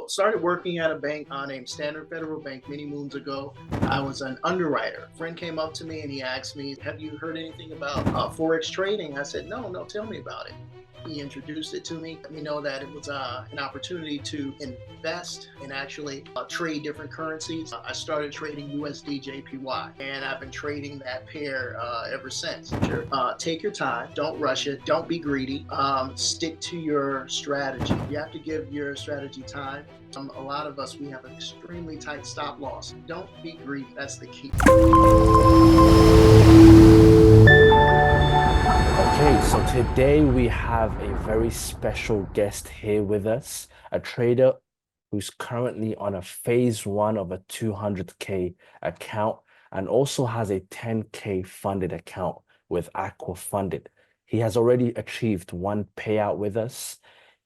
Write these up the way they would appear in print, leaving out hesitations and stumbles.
Well, started working at a bank named Standard Federal Bank many moons ago. I was an underwriter. A friend came up to me and he asked me, "Have you heard anything about forex trading?" I said, "No, no, tell me about it." He introduced it to me, let me know that it was an opportunity to invest and actually trade different currencies. I started trading USD JPY, and I've been trading that pair ever since. Sure. Take your time, don't rush it, don't be greedy, stick to your strategy. You have to give your strategy time. A lot of us, we have an extremely tight stop loss. Don't be greedy, that's the key. Okay, so today we have a very special guest here with us, a trader who's currently on a phase one of a 200K account and also has a 10K funded account with Aqua Funded. He has already achieved one payout with us.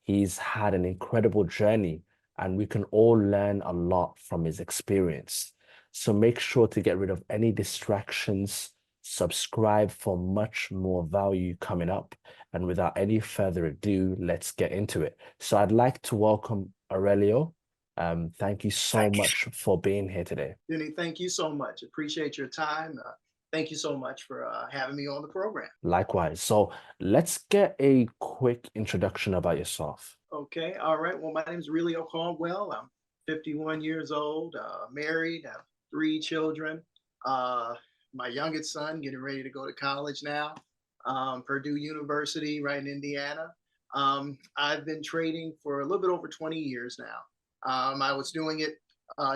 He's had an incredible journey, and we can all learn a lot from his experience. So make sure to get rid of any distractions, subscribe for much more value coming up. And without any further ado, let's get into it. So I'd like to welcome Aurelio. Thank you so much for being here today. Denny, thank you so much. Appreciate your time. Thank you so much for having me on the program. Likewise. So let's get a quick introduction about yourself. Okay, all right. Well, my name is Relio Caldwell. I'm 51 years old, married, have three children. My youngest son getting ready to go to college now, Purdue University, right in Indiana. I've been trading for a little bit over 20 years now. I was doing it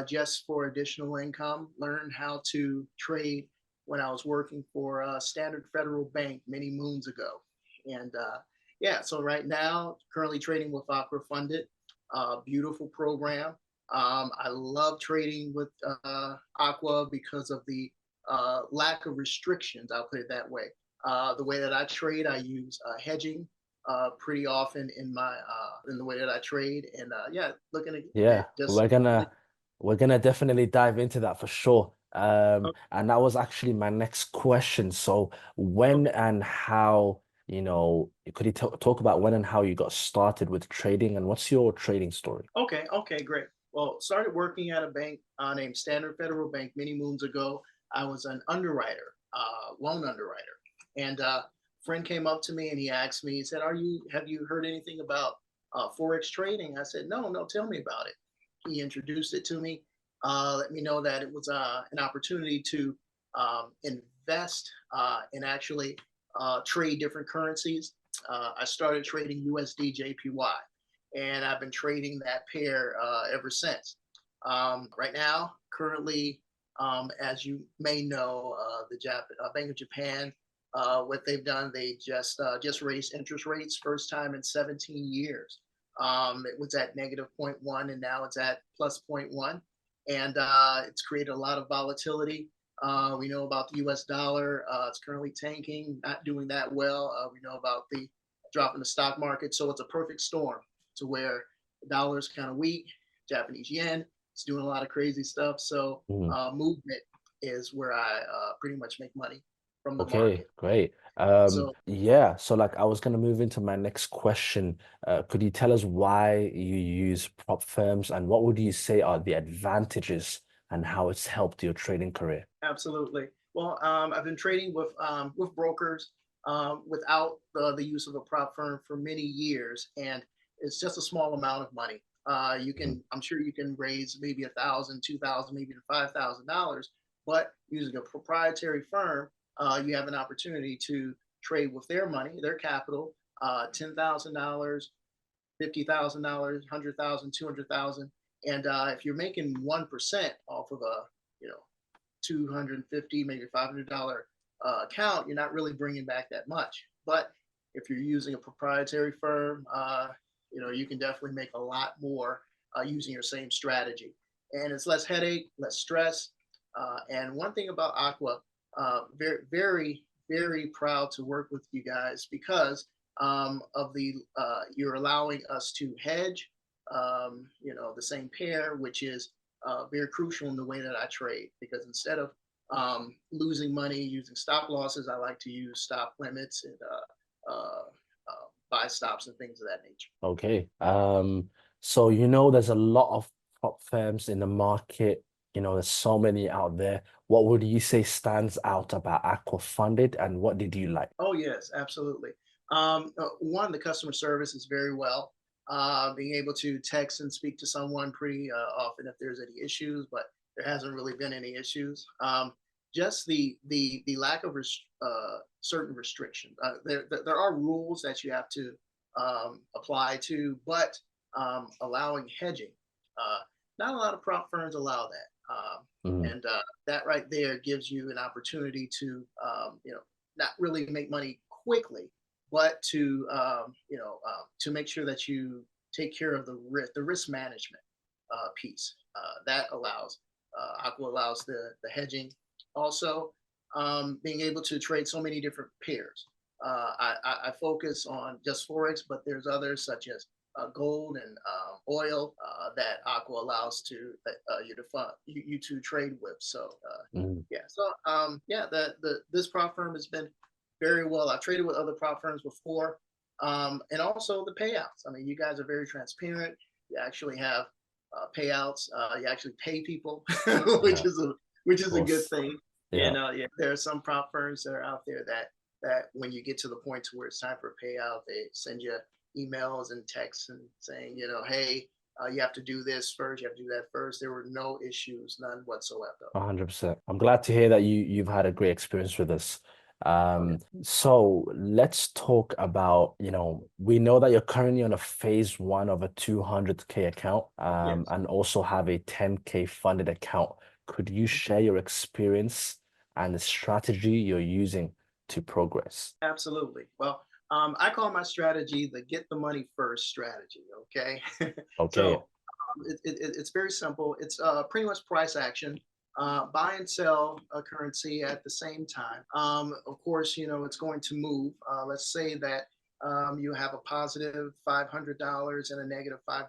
just for additional income, learned how to trade when I was working for Standard Federal Bank many moons ago. And yeah, so right now, currently trading with Aqua Funded, beautiful program. I love trading with Aqua because of the lack of restrictions. I'll put it that way. The way that I trade, I use hedging pretty often in the way that I trade, and yeah, looking at Yeah, just we're gonna definitely dive into that for sure. And that was actually my next question. So when okay. and how, could you talk about when and how you got started with trading and what's your trading story? Okay, great. Well, started working at a bank named Standard Federal Bank many moons ago. I was an underwriter, loan underwriter, and friend came up to me and he asked me, he said, Have you heard anything about forex trading?" I said, "No, no, tell me about it." He introduced it to me, let me know that it was an opportunity to invest and actually trade different currencies. I started trading USD JPY, and I've been trading that pair ever since. Right now, currently, as you may know, the Bank of Japan, what they've done, they just raised interest rates first time in 17 years. It was at negative zero point 0.1, and now it's at plus zero point 0.1, and it's created a lot of volatility. We know about the U.S. dollar; it's currently tanking, not doing that well. We know about the drop in the stock market, so it's a perfect storm to where the dollar is kind of weak, Japanese yen, it's doing a lot of crazy stuff. So Mhm. movement is where I pretty much make money from the Okay, market. great. So Yeah, so like I was gonna move into my next question. Could you tell us why you use prop firms and what would you say are the advantages and how it's helped your trading career? absolutely. Well, I've been trading with brokers without the use of a prop firm for many years, and it's just a small amount of money. Mhm. I'm sure you can raise maybe 1,000, 2,000, maybe $5,000, but using a proprietary firm, you have an opportunity to trade with their money, their capital, $10,000, $50,000, 100,000, 200,000, and if you're making 1% off of a you know 250, maybe $500 account, you're not really bringing back that much. But if you're using a proprietary firm, you can definitely make a lot more using your same strategy. And it's less headache, less stress. And one thing about Aqua, very, very, very proud to work with you guys because of you're allowing us to hedge, the same pair, which is very crucial in the way that I trade because instead of losing money using stop losses, I like to use stop limits and buy stops and things of that nature. Okay. So, there's a lot of prop firms in the market. There's so many out there. What would you say stands out about AquaFunded and what did you like? Oh yes, absolutely. One, the customer service is very well. Being able to text and speak to someone pretty often if there's any issues, but there hasn't really been any issues. Just the lack of certain restrictions. There are rules that you have to apply to, but allowing hedging. Uh, Not a lot of prop firms allow that. Mm, And that right there gives you an opportunity to not really make money quickly, but to make sure that you take care of the risk management piece. That allows Aqua allows the hedging. Also, being able to trade so many different pairs. I focus on just forex, but there's others such as gold and oil that Aqua allows you to trade with. So mm. yeah, so yeah, the this prop firm has been very well. I've traded with other prop firms before, and also the payouts. I mean, you guys are very transparent. You actually have payouts. You actually pay people, Yeah, which of is a good course. thing. Yeah. Yeah, there are some prop firms that are out there that when you get to the point to where it's time for a payout, they send you emails and texts and saying, hey, you have to do this first, you have to do that first. There were no issues, none whatsoever. 100%. I'm glad to hear that you've had a great experience with this. Oh yeah. So let's talk about, we know that you're currently on a phase one of a 200K account, Yes, and also have a 10K funded account. Could you share your experience and the strategy you're using to progress? absolutely. Well, I call my strategy the get the money first strategy. Okay. Okay. So it's very simple. It's pretty much price action. Buy and sell a currency at the same time. Of course, it's going to move. Let's say that you have a positive $500 and a negative $500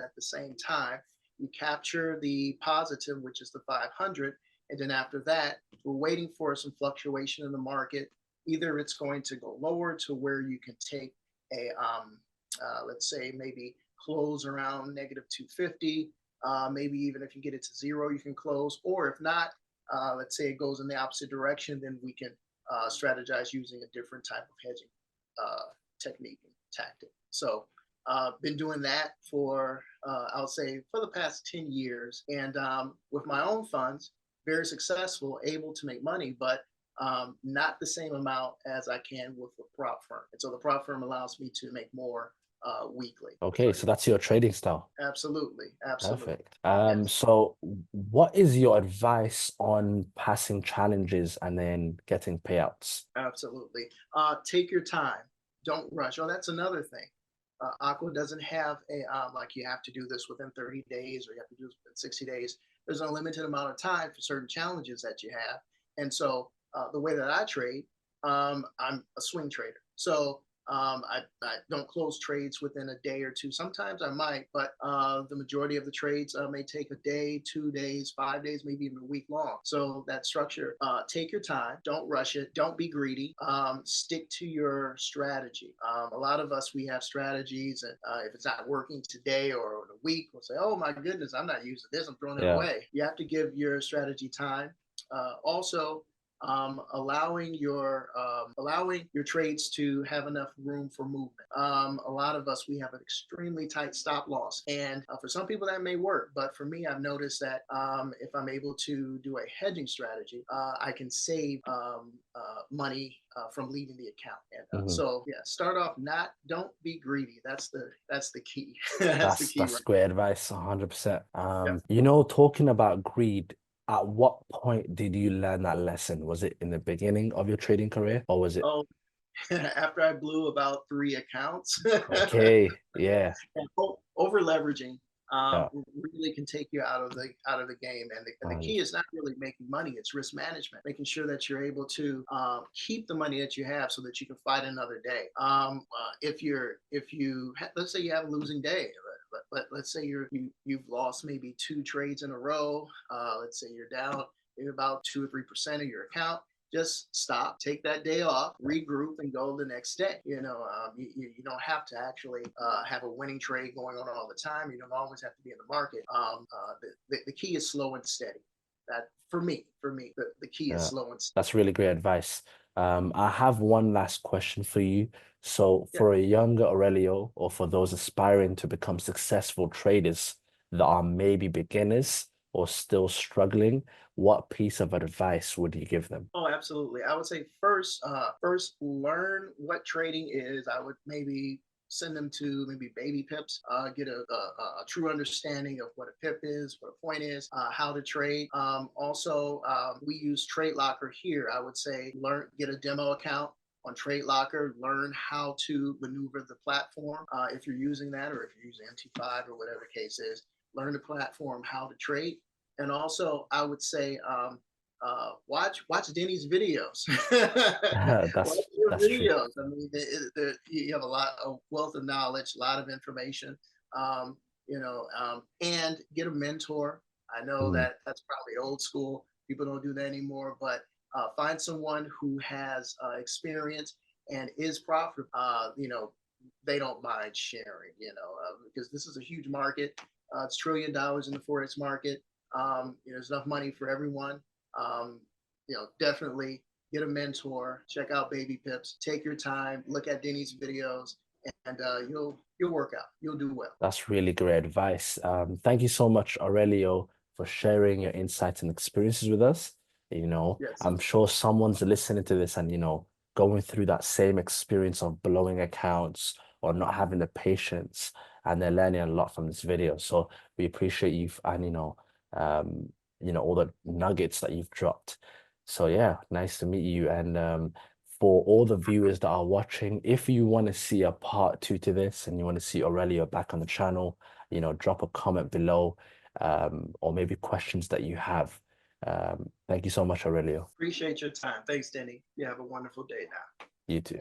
at the same time. You capture the positive, which is the 500, and then after that, we're waiting for some fluctuation in the market. Either it's going to go lower to where you can take a let's say maybe close around negative 250. Maybe even if you get it to zero, you can close. Or if not, let's say it goes in the opposite direction, then we can strategize using a different type of hedging technique and tactic. So, been doing that for I'll say for the past 10 years, and with my own funds, very successful, able to make money, but not the same amount as I can with the prop firm. And so the prop firm allows me to make more weekly. Okay, So so that's your trading style. absolutely, absolutely. Perfect. Yes, So what is your advice on passing challenges and then getting payouts? absolutely. Take your time. Don't rush. Oh, that's another thing. Aqua doesn't have a like you have to do this within 30 days or you have to do this within 60 days. There's a limited amount of time for certain challenges that you have. And so the way that I trade, I'm a swing trader. So I don't close trades within a day or two. Sometimes I might, but the majority of the trades may take a day, 2 days, 5 days, maybe even a week long. So that structure, take your time, don't rush it, don't be greedy, stick to your strategy. A lot of us, we have strategies, and if it's not working today or in a week, we'll say, oh my goodness, I'm not using this, I'm throwing it Yeah. away. You have to give your strategy time. Also, allowing your trades to have enough room for movement. A lot of us, we have an extremely tight stop loss, and for some people that may work, but for me, I've noticed that if I'm able to do a hedging strategy, I can save money from leaving the account. And Mhm. so yeah, start off not don't be greedy. That's the key. That's the key, That's right? great advice, 100%. Yep. Talking about greed, at what point did you learn that lesson? Was it in the beginning of your trading career or was it Oh, after I blew about three accounts. okay? Yeah. And over leveraging Yeah. really can take you out of the game. And the key 100. is not really making money; it's risk management, making sure that you're able to keep the money that you have so that you can fight another day. Let's say you have a losing day. Let's say you've lost maybe two trades in a row. Let's say you're down maybe about 2 or 3% of your account. just stop, take that day off, regroup, and go the next day. You don't have to actually have a winning trade going on all the time. You don't always have to be in the market. The key is slow and steady. That for me, the key is Yeah, slow and steady. that's really great advice. I have one last question for you. So, Yeah. for a younger Aurelio, or for those aspiring to become successful traders that are maybe beginners or still struggling, what piece of advice would you give them? Oh, absolutely. I would say first learn what trading is. I would maybe send them to maybe baby pips, get a true understanding of what a pip is, what a point is, how to trade. Also, we use Trade Locker here. I would say get a demo account on Trade Locker, learn how to maneuver the platform if you're using that, or if you're using MT5 or whatever the case is. Learn the platform, how to trade, and also I would say watch Denny's videos. Watch your That's true. videos. I mean, you have a lot of wealth of knowledge, a lot of information. And get a mentor. I know Mm, that that's probably old school. People don't do that anymore, but find someone who has experience and is profitable. They don't mind sharing. Because this is a huge market. It's $1 trillion in the forex market. There's enough money for everyone. Um, Definitely get a mentor, check out Baby Pips, take your time, look at Denny's videos, and you'll work out. You'll do well. that's really great advice. Thank you so much, Aurelio, for sharing your insights and experiences with us. Yes, I'm sure someone's listening to this and, going through that same experience of blowing accounts or not having the patience, and they're learning a lot from this video. So we appreciate you and, all the nuggets that you've dropped. So yeah, nice to meet you. And for all the viewers that are watching, if you want to see a part two to this and you want to see Aurelio back on the channel, drop a comment below, or maybe questions that you have. Thank you so much, Aurelio. appreciate your time. Thanks, Denny. You have a wonderful day now. You too.